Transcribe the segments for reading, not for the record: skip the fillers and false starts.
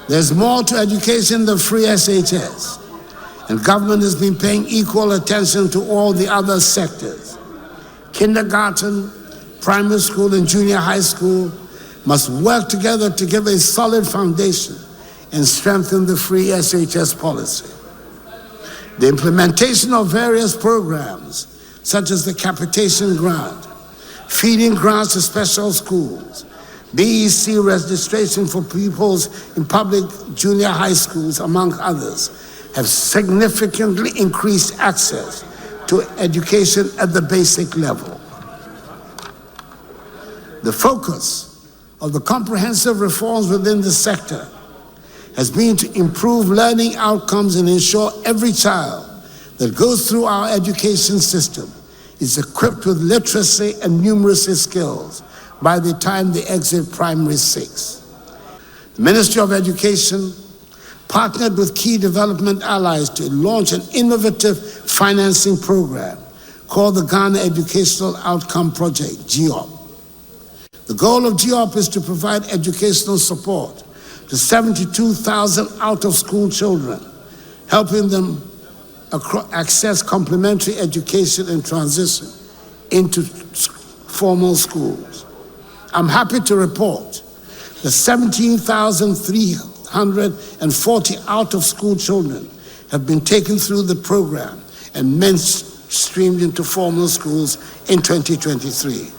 There's more to education than free SHS, and government has been paying equal attention to all the other sectors. Kindergarten, primary school, and junior high school must work together to give a solid foundation and strengthen the free SHS policy. The implementation of various programs, such as the capitation grant, feeding grants to special schools, BEC registration for pupils in public junior high schools, among others, have significantly increased access to education at the basic level. The focus of the comprehensive reforms within the sector has been to improve learning outcomes and ensure every child that goes through our education system is equipped with literacy and numeracy skills by the time they exit primary 6. The Ministry of Education partnered with key development allies to launch an innovative financing program called the Ghana Educational Outcome Project, GEOP. The goal of GEOP is to provide educational support to 72,000 out-of-school children, helping them access complementary education and transition into formal schools. I'm happy to report that 17,340 out-of-school children have been taken through the program and mainstreamed into formal schools in 2023.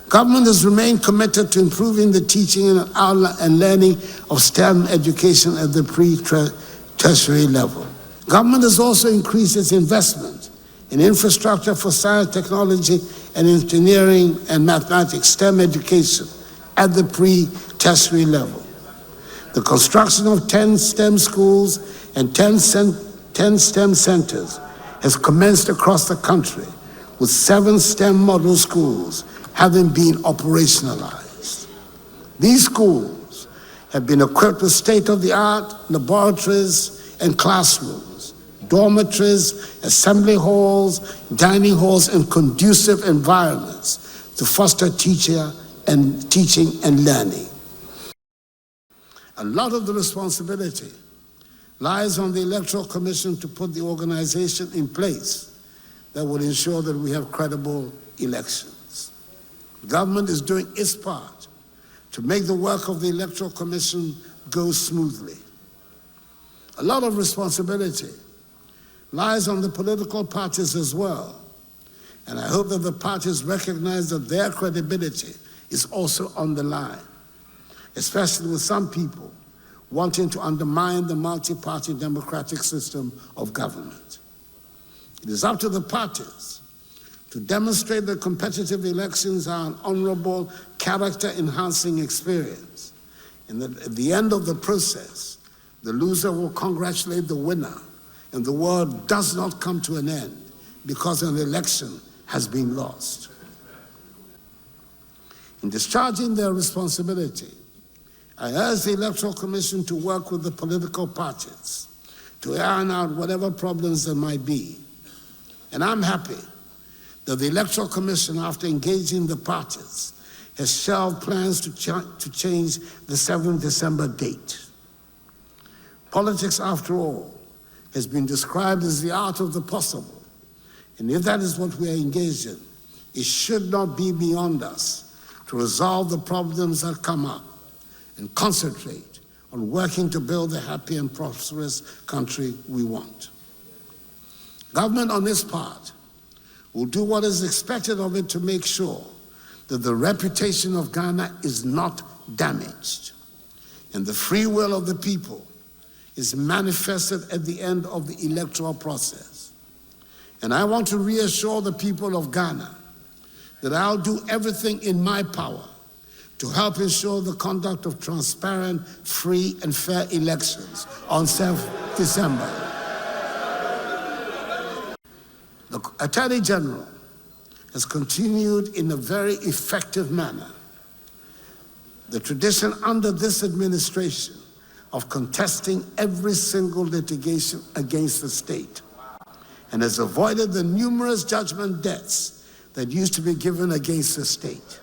Government has remained committed to improving the teaching and learning of STEM education at the pre-tertiary level. Government has also increased its investment in infrastructure for science, technology, and engineering and mathematics, STEM education, at the pre-tertiary level. The construction of 10 STEM schools and 10 STEM centers has commenced across the country, with 7 STEM model schools having been operationalized. These schools have been equipped with state-of-the-art laboratories and classrooms, dormitories, assembly halls, dining halls, and conducive environments to foster teaching and learning. A lot of the responsibility lies on the Electoral Commission to put the organization in place that will ensure that we have credible elections. Government is doing its part to make the work of the Electoral Commission go smoothly. A lot of responsibility lies on the political parties as well, and I hope that the parties recognize that their credibility is also on the line, especially with some people wanting to undermine the multi-party democratic system of government. It is up to the parties to demonstrate that competitive elections are an honorable, character-enhancing experience, and that at the end of the process, the loser will congratulate the winner, and the world does not come to an end because an election has been lost. In discharging their responsibility, I urge the Electoral Commission to work with the political parties to iron out whatever problems there might be. And I'm happy that the Electoral Commission, after engaging the parties, has shelved plans to change the 7th December date. Politics, after all, has been described as the art of the possible. And if that is what we are engaged in, it should not be beyond us to resolve the problems that come up and concentrate on working to build the happy and prosperous country we want. Government, on its part, will do what is expected of it to make sure that the reputation of Ghana is not damaged and the free will of the people is manifested at the end of the electoral process. And I want to reassure the people of Ghana that I'll do everything in my power to help ensure the conduct of transparent, free, and fair elections on 7th December. The Attorney General has continued in a very effective manner. The tradition under this administration of contesting every single litigation against the state, and has avoided the numerous judgment debts that used to be given against the state.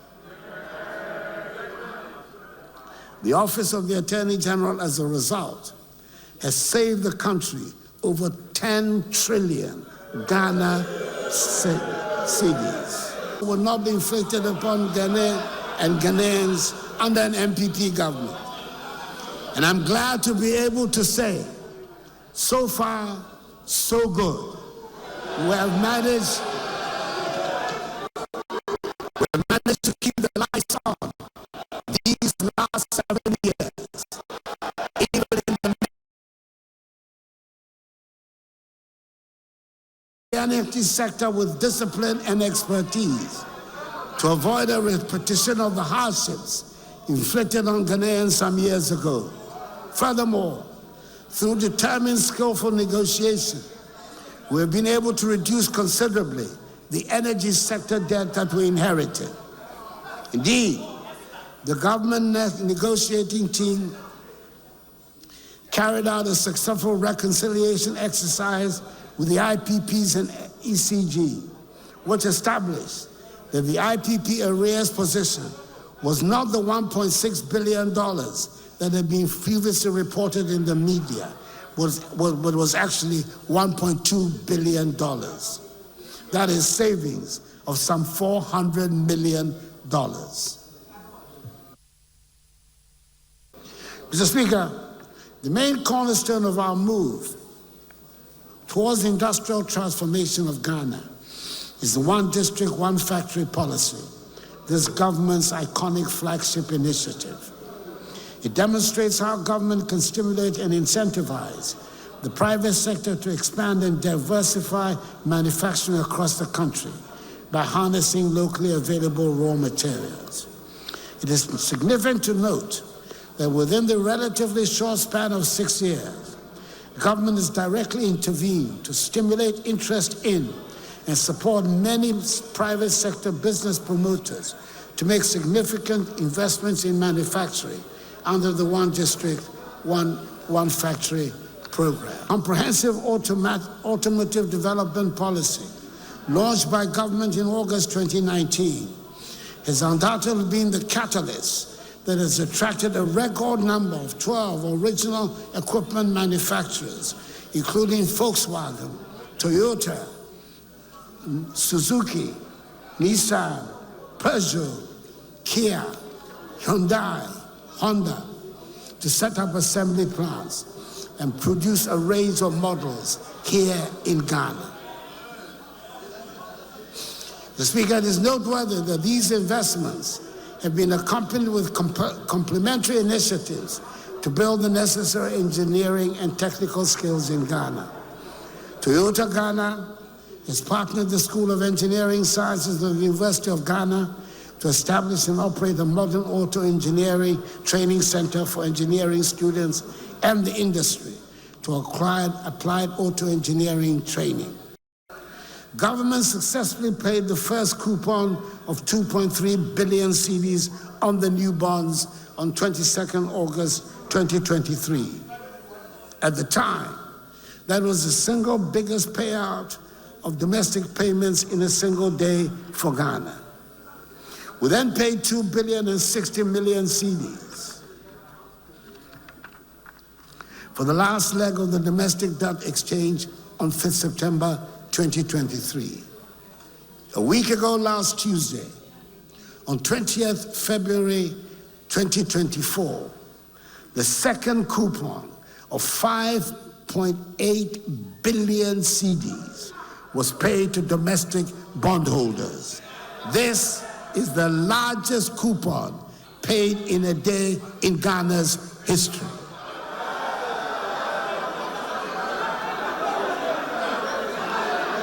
The Office of the Attorney General, as a result, has saved the country over 10 trillion Ghana cedis. It will not be inflicted upon Ghana and Ghanaians under an MPP government. And I'm glad to be able to say, so far, so good. We have managed to keep the lights on these last 7 years, even in the energy sector with discipline and expertise, to avoid a repetition of the hardships inflicted on Ghanaians some years ago. Furthermore, through determined, skillful negotiation, we have been able to reduce considerably the energy sector debt that we inherited. Indeed, the government negotiating team carried out a successful reconciliation exercise with the IPPs and ECG, which established that the IPP arrears position was not the $1.6 billion that had been previously reported in the media, but was actually $1.2 billion. That is savings of some $400 million. Mr. Speaker, the main cornerstone of our move towards the industrial transformation of Ghana is the one district, one factory policy, this government's iconic flagship initiative. It demonstrates how government can stimulate and incentivize the private sector to expand and diversify manufacturing across the country by harnessing locally available raw materials. It is significant to note that within the relatively short span of 6 years, government has directly intervened to stimulate interest in and support many private sector business promoters to make significant investments in manufacturing under the One District, One Factory program. Comprehensive automotive development policy, launched by government in August 2019, has undoubtedly been the catalyst that has attracted a record number of 12 original equipment manufacturers, including Volkswagen, Toyota, Suzuki, Nissan, Peugeot, Kia, Hyundai, Honda, to set up assembly plants and produce a range of models here in Ghana. The Speaker, it is noteworthy that these investments have been accompanied with complementary initiatives to build the necessary engineering and technical skills in Ghana. Toyota Ghana has partnered the School of Engineering Sciences of the University of Ghana to establish and operate a modern auto engineering training center for engineering students and the industry to acquire applied auto engineering training. Government successfully paid the first coupon of 2.3 billion cedis on the new bonds on 22nd August 2023. At the time, that was the single biggest payout of domestic payments in a single day for Ghana. We then paid 2 billion and 60 million cedis for the last leg of the domestic debt exchange on 5th September 2023. A week ago last Tuesday, on 20th February 2024, the second coupon of 5.8 billion cedis was paid to domestic bondholders. This is the largest coupon paid in a day in Ghana's history.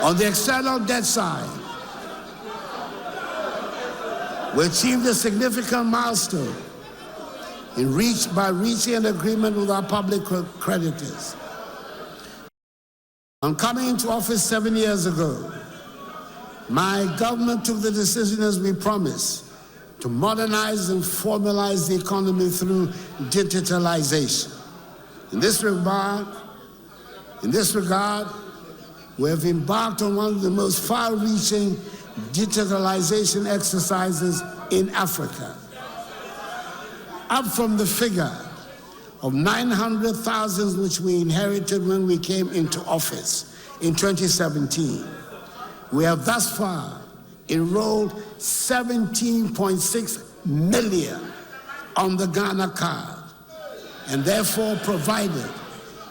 On the external debt side, we achieved a significant milestone by reaching an agreement with our public creditors. On coming into office 7 years ago, My government took the decision, as we promised, to modernize and formalize the economy through digitalization. In this regard, we have embarked on one of the most far-reaching digitalization exercises in Africa. Up from the figure of 900,000 which we inherited when we came into office in 2017, we have thus far enrolled 17.6 million on the Ghana card, and therefore provided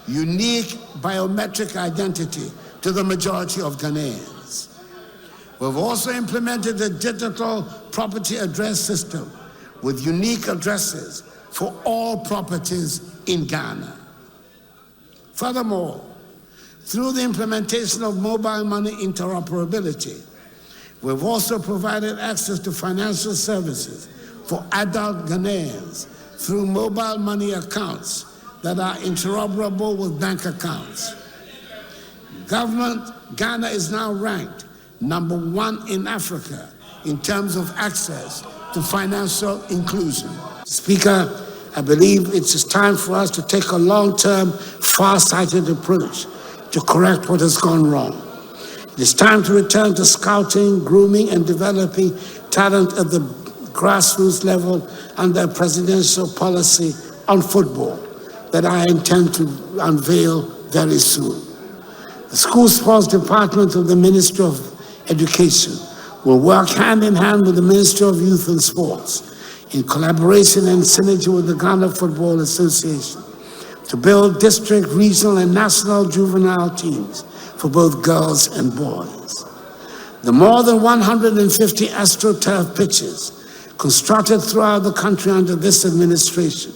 unique biometric identity to the majority of Ghanaians. We've also implemented a digital property address system with unique addresses for all properties in Ghana. Furthermore, through the implementation of mobile money interoperability, we've also provided access to financial services for adult Ghanaians through mobile money accounts that are interoperable with bank accounts. Ghana is now ranked #1 in Africa in terms of access to financial inclusion. Speaker, I believe it is time for us to take a long-term, far-sighted approach to correct what has gone wrong. It is time to return to scouting, grooming, and developing talent at the grassroots level under a presidential policy on football that I intend to unveil very soon. The School Sports Department of the Ministry of Education will work hand in hand with the Ministry of Youth and Sports in collaboration and synergy with the Ghana Football Association to build district, regional, and national juvenile teams for both girls and boys. The more than 150 AstroTurf pitches constructed throughout the country under this administration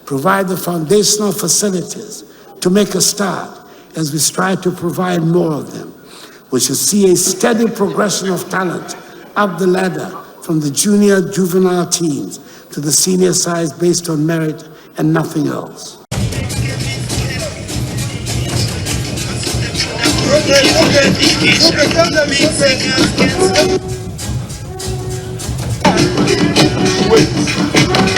provide the foundational facilities to make a start as we strive to provide more of them. We should see a steady progression of talent up the ladder from the junior juvenile teams to the senior sides based on merit and nothing else. Wait.